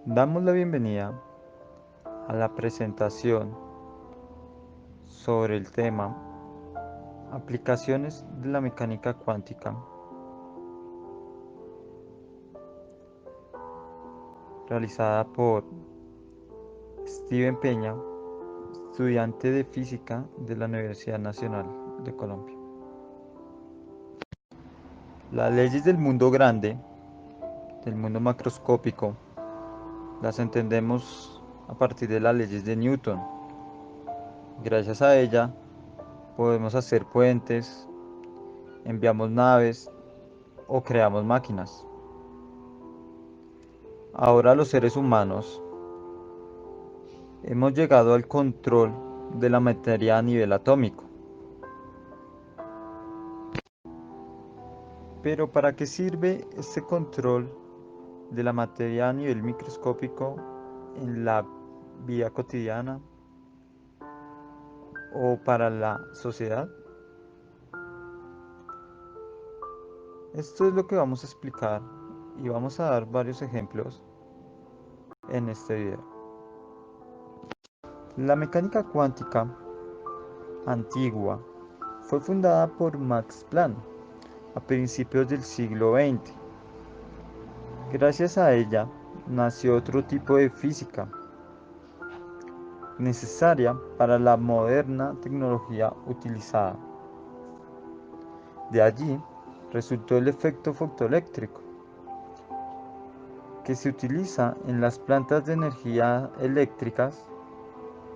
Damos la bienvenida a la presentación sobre el tema Aplicaciones de la mecánica cuántica, realizada por Steven Peña, estudiante de física de la Universidad Nacional de Colombia. Las leyes del mundo grande, del mundo macroscópico, las entendemos a partir de las leyes de Newton. Gracias a ella podemos hacer puentes, enviamos naves o creamos máquinas. Ahora los seres humanos hemos llegado al control de la materia a nivel atómico. Pero ¿para qué sirve este control de la materia a nivel microscópico en la vida cotidiana o para la sociedad? Esto es lo que vamos a explicar y vamos a dar varios ejemplos en este video. La mecánica cuántica antigua fue fundada por Max Planck a principios del siglo XX. Gracias a ella nació otro tipo de física necesaria para la moderna tecnología utilizada. De allí resultó el efecto fotoeléctrico, que se utiliza en las plantas de energía eléctricas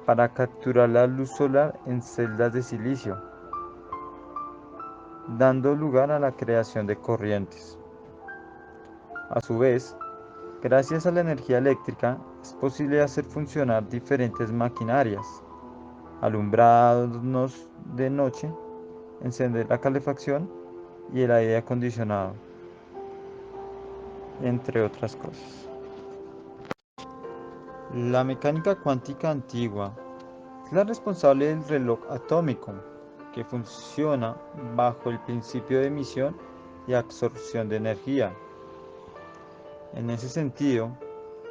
para capturar la luz solar en celdas de silicio, dando lugar a la creación de corrientes. A su vez, gracias a la energía eléctrica es posible hacer funcionar diferentes maquinarias, alumbrarnos de noche, encender la calefacción y el aire acondicionado, entre otras cosas. La mecánica cuántica antigua es la responsable del reloj atómico, que funciona bajo el principio de emisión y absorción de energía. En ese sentido,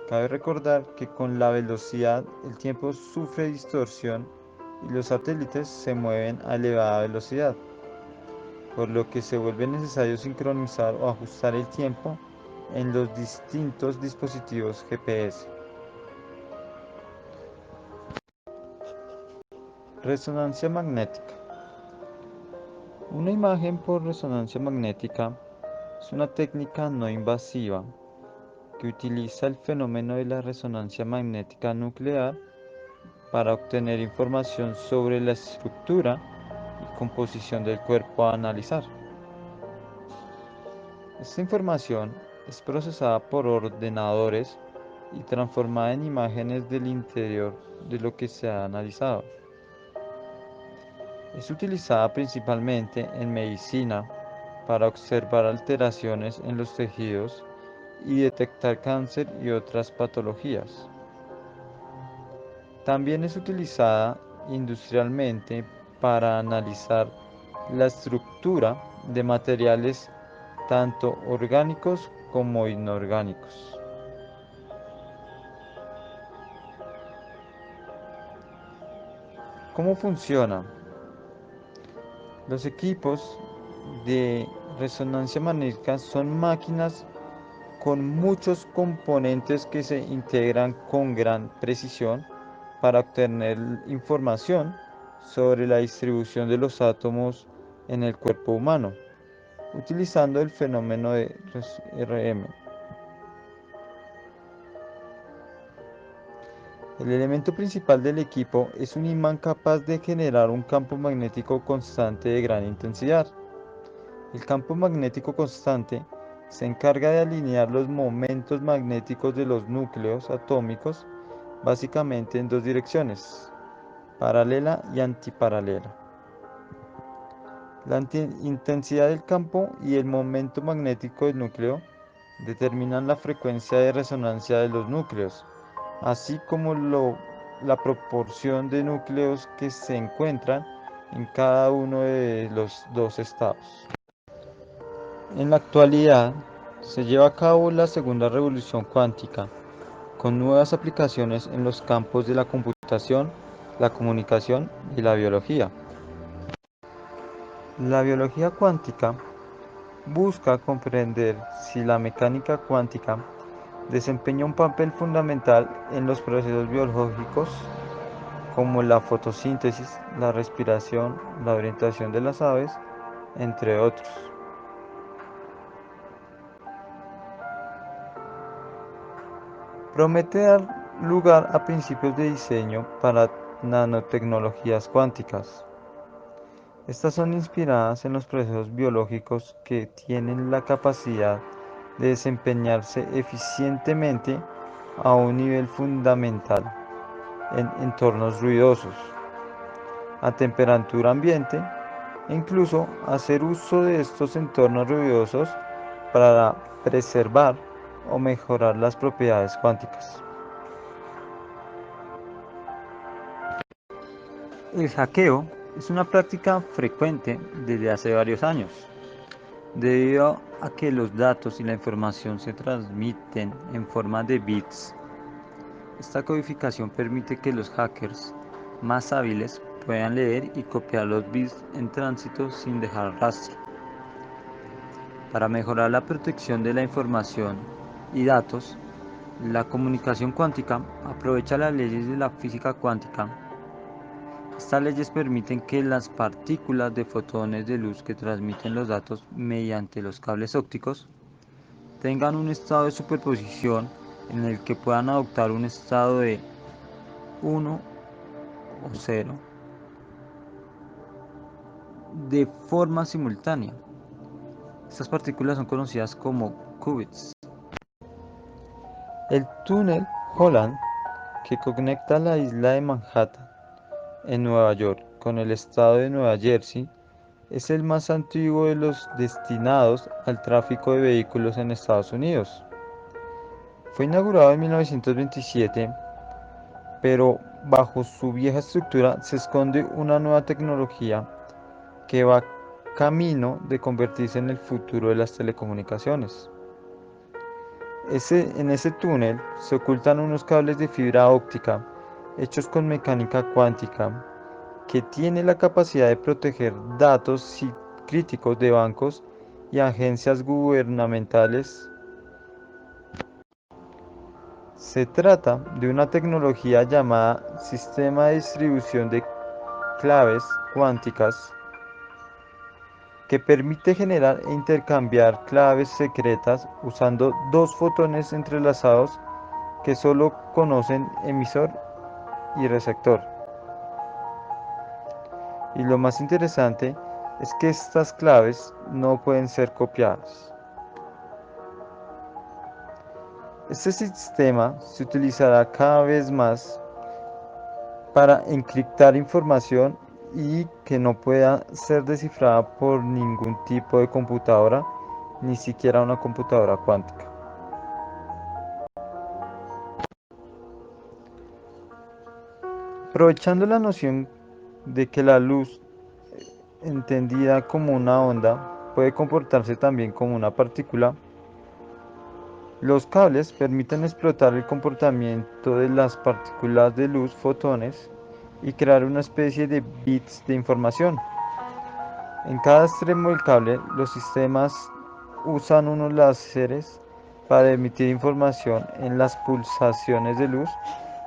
cabe recordar que con la velocidad el tiempo sufre distorsión y los satélites se mueven a elevada velocidad, por lo que se vuelve necesario sincronizar o ajustar el tiempo en los distintos dispositivos GPS. Resonancia magnética. Una imagen por resonancia magnética es una técnica no invasiva que utiliza el fenómeno de la resonancia magnética nuclear para obtener información sobre la estructura y composición del cuerpo a analizar. Esta información es procesada por ordenadores y transformada en imágenes del interior de lo que se ha analizado. Es utilizada principalmente en medicina para observar alteraciones en los tejidos y detectar cáncer y otras patologías. También es utilizada industrialmente para analizar la estructura de materiales tanto orgánicos como inorgánicos. ¿Cómo funciona? Los equipos de resonancia magnética son máquinas con muchos componentes que se integran con gran precisión para obtener información sobre la distribución de los átomos en el cuerpo humano, utilizando el fenómeno de RM. El elemento principal del equipo es un imán capaz de generar un campo magnético constante de gran intensidad. El campo magnético constante se encarga de alinear los momentos magnéticos de los núcleos atómicos básicamente en dos direcciones, paralela y antiparalela. La intensidad del campo y el momento magnético del núcleo determinan la frecuencia de resonancia de los núcleos, así como la proporción de núcleos que se encuentran en cada uno de los dos estados. En la actualidad se lleva a cabo la segunda revolución cuántica, con nuevas aplicaciones en los campos de la computación, la comunicación y la biología. La biología cuántica busca comprender si la mecánica cuántica desempeña un papel fundamental en los procesos biológicos como la fotosíntesis, la respiración, la orientación de las aves, entre otros. Promete dar lugar a principios de diseño para nanotecnologías cuánticas. Estas son inspiradas en los procesos biológicos que tienen la capacidad de desempeñarse eficientemente a un nivel fundamental en entornos ruidosos, a temperatura ambiente, e incluso hacer uso de estos entornos ruidosos para preservar o mejorar las propiedades cuánticas. El hackeo es una práctica frecuente desde hace varios años, debido a que los datos y la información se transmiten en forma de bits. Esta codificación permite que los hackers más hábiles puedan leer y copiar los bits en tránsito sin dejar rastro. Para mejorar la protección de la información y datos, la comunicación cuántica aprovecha las leyes de la física cuántica. Estas leyes permiten que las partículas de fotones de luz que transmiten los datos mediante los cables ópticos tengan un estado de superposición en el que puedan adoptar un estado de 1 o 0 de forma simultánea. Estas partículas son conocidas como qubits. El túnel Holland, que conecta la isla de Manhattan en Nueva York con el estado de Nueva Jersey, es el más antiguo de los destinados al tráfico de vehículos en Estados Unidos. Fue inaugurado en 1927, pero bajo su vieja estructura se esconde una nueva tecnología que va camino de convertirse en el futuro de las telecomunicaciones. En ese túnel se ocultan unos cables de fibra óptica hechos con mecánica cuántica que tiene la capacidad de proteger datos críticos de bancos y agencias gubernamentales. Se trata de una tecnología llamada Sistema de Distribución de Claves Cuánticas que permite generar e intercambiar claves secretas usando dos fotones entrelazados que solo conocen emisor y receptor. Y lo más interesante es que estas claves no pueden ser copiadas. Este sistema se utilizará cada vez más para encriptar información y que no pueda ser descifrada por ningún tipo de computadora, ni siquiera una computadora cuántica. Aprovechando la noción de que la luz, entendida como una onda, puede comportarse también como una partícula, los cables permiten explotar el comportamiento de las partículas de luz, fotones, y crear una especie de bits de información. En cada extremo del cable, los sistemas usan unos láseres para emitir información en las pulsaciones de luz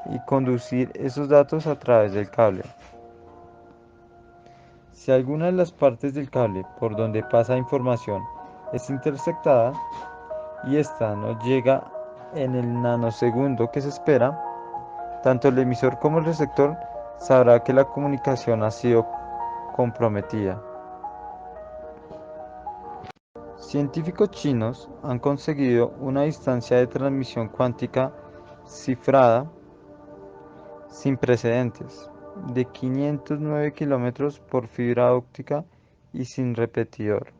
y conducir esos datos a través del cable. Si alguna de las partes del cable por donde pasa información es interceptada y esta no llega en el nanosegundo que se espera, tanto el emisor como el receptor sabrá que la comunicación ha sido comprometida. Científicos chinos han conseguido una distancia de transmisión cuántica cifrada sin precedentes de 509 kilómetros por fibra óptica y sin repetidor.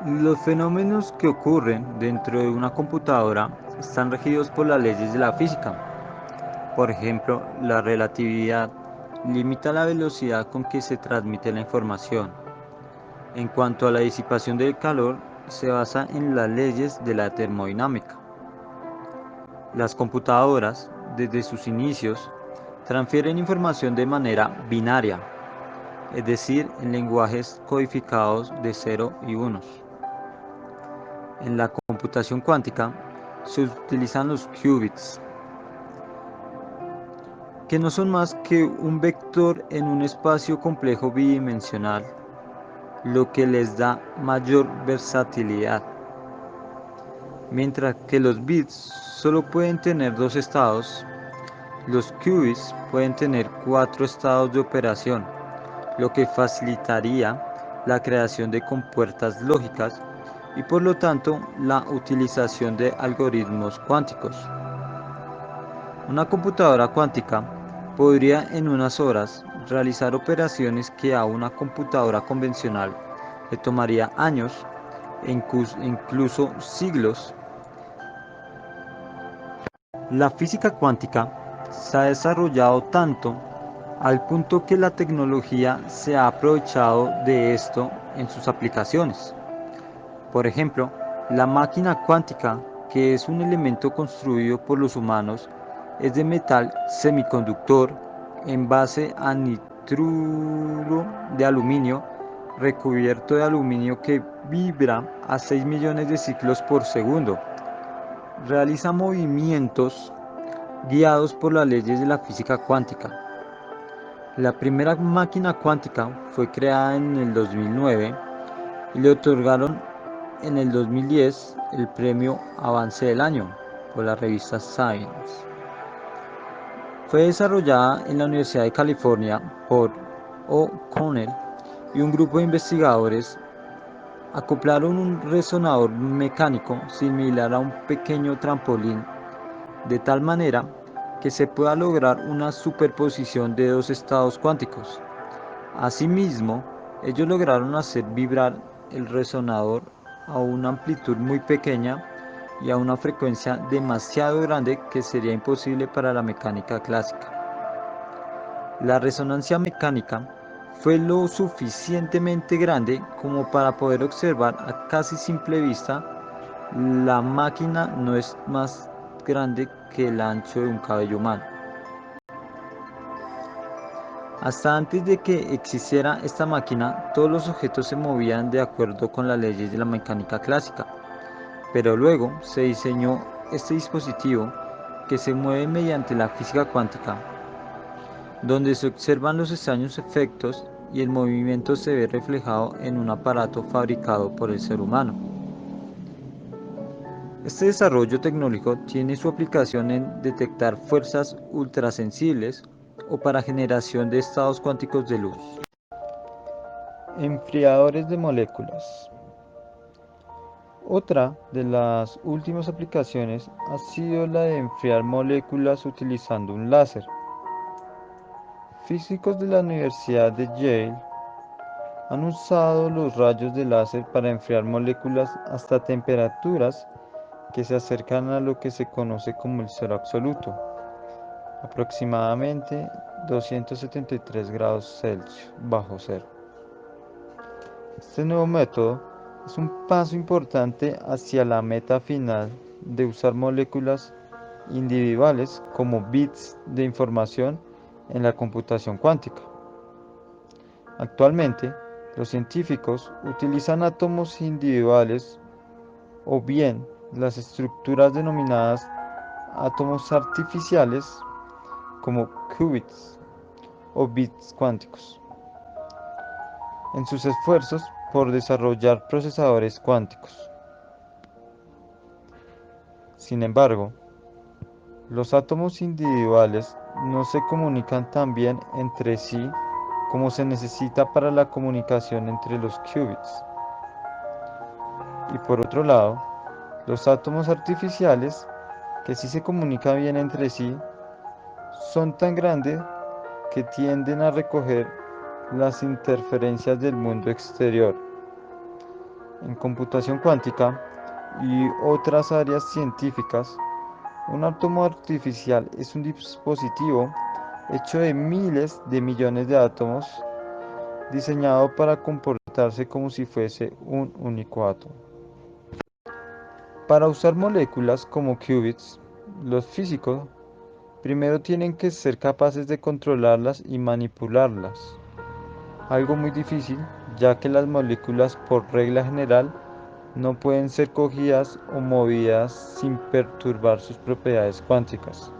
Los fenómenos que ocurren dentro de una computadora están regidos por las leyes de la física. Por ejemplo, la relatividad limita la velocidad con que se transmite la información. En cuanto a la disipación del calor, se basa en las leyes de la termodinámica. Las computadoras, desde sus inicios, transfieren información de manera binaria, es decir, en lenguajes codificados de 0 y 1. En la computación cuántica se utilizan los qubits, que no son más que un vector en un espacio complejo bidimensional, lo que les da mayor versatilidad. Mientras que los bits solo pueden tener 2 estados, los qubits pueden tener 4 estados de operación, lo que facilitaría la creación de compuertas lógicas y por lo tanto la utilización de algoritmos cuánticos. Una computadora cuántica podría en unas horas realizar operaciones que a una computadora convencional le tomaría años e incluso siglos. La física cuántica se ha desarrollado tanto al punto que la tecnología se ha aprovechado de esto en sus aplicaciones. Por ejemplo, la máquina cuántica, que es un elemento construido por los humanos, es de metal semiconductor en base a nitruro de aluminio recubierto de aluminio que vibra a 6 millones de ciclos por segundo. Realiza movimientos guiados por las leyes de la física cuántica. La primera máquina cuántica fue creada en el 2009 y le otorgaron en el 2010 el premio Avance del Año por la revista Science. Fue desarrollada en la Universidad de California por O'Connell y un grupo de investigadores. Acoplaron un resonador mecánico similar a un pequeño trampolín, de tal manera que se pueda lograr una superposición de dos estados cuánticos. Asimismo, ellos lograron hacer vibrar el resonador a una amplitud muy pequeña y a una frecuencia demasiado grande que sería imposible para la mecánica clásica. La resonancia mecánica fue lo suficientemente grande como para poder observar a casi simple vista. La máquina no es más grande que el ancho de un cabello humano. Hasta antes de que existiera esta máquina, todos los objetos se movían de acuerdo con las leyes de la mecánica clásica, pero luego se diseñó este dispositivo que se mueve mediante la física cuántica, donde se observan los extraños efectos y el movimiento se ve reflejado en un aparato fabricado por el ser humano. Este desarrollo tecnológico tiene su aplicación en detectar fuerzas ultrasensibles o para generación de estados cuánticos de luz. Enfriadores de moléculas. Otra de las últimas aplicaciones ha sido la de enfriar moléculas utilizando un láser. Físicos de la Universidad de Yale han usado los rayos de láser para enfriar moléculas hasta temperaturas que se acercan a lo que se conoce como el cero absoluto, aproximadamente 273 grados Celsius bajo cero. Este nuevo método es un paso importante hacia la meta final de usar moléculas individuales como bits de información en la computación cuántica. Actualmente, los científicos utilizan átomos individuales o bien las estructuras denominadas átomos artificiales como qubits o bits cuánticos en sus esfuerzos por desarrollar procesadores cuánticos. Sin embargo, los átomos individuales no se comunican tan bien entre sí como se necesita para la comunicación entre los qubits. Y por otro lado, los átomos artificiales, que sí se comunican bien entre sí, son tan grandes que tienden a recoger las interferencias del mundo exterior. En computación cuántica y otras áreas científicas, un átomo artificial es un dispositivo hecho de miles de millones de átomos, diseñado para comportarse como si fuese un único átomo. Para usar moléculas como qubits, Los físicos primero tienen que ser capaces de controlarlas y manipularlas, algo muy difícil, ya que las moléculas por regla general no pueden ser cogidas o movidas sin perturbar sus propiedades cuánticas.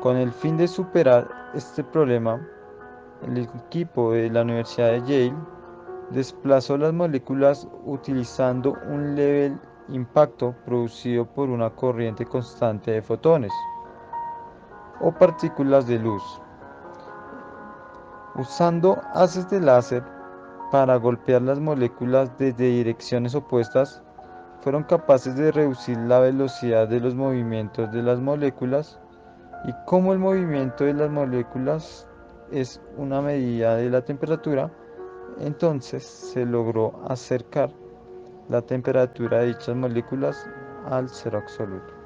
Con el fin de superar este problema, el equipo de la Universidad de Yale desplazó las moléculas utilizando un leve impacto producido por una corriente constante de fotones o partículas de luz. Usando haces de láser para golpear las moléculas desde direcciones opuestas, fueron capaces de reducir la velocidad de los movimientos de las moléculas, y como el movimiento de las moléculas es una medida de la temperatura, entonces se logró acercar la temperatura de dichas moléculas al cero absoluto.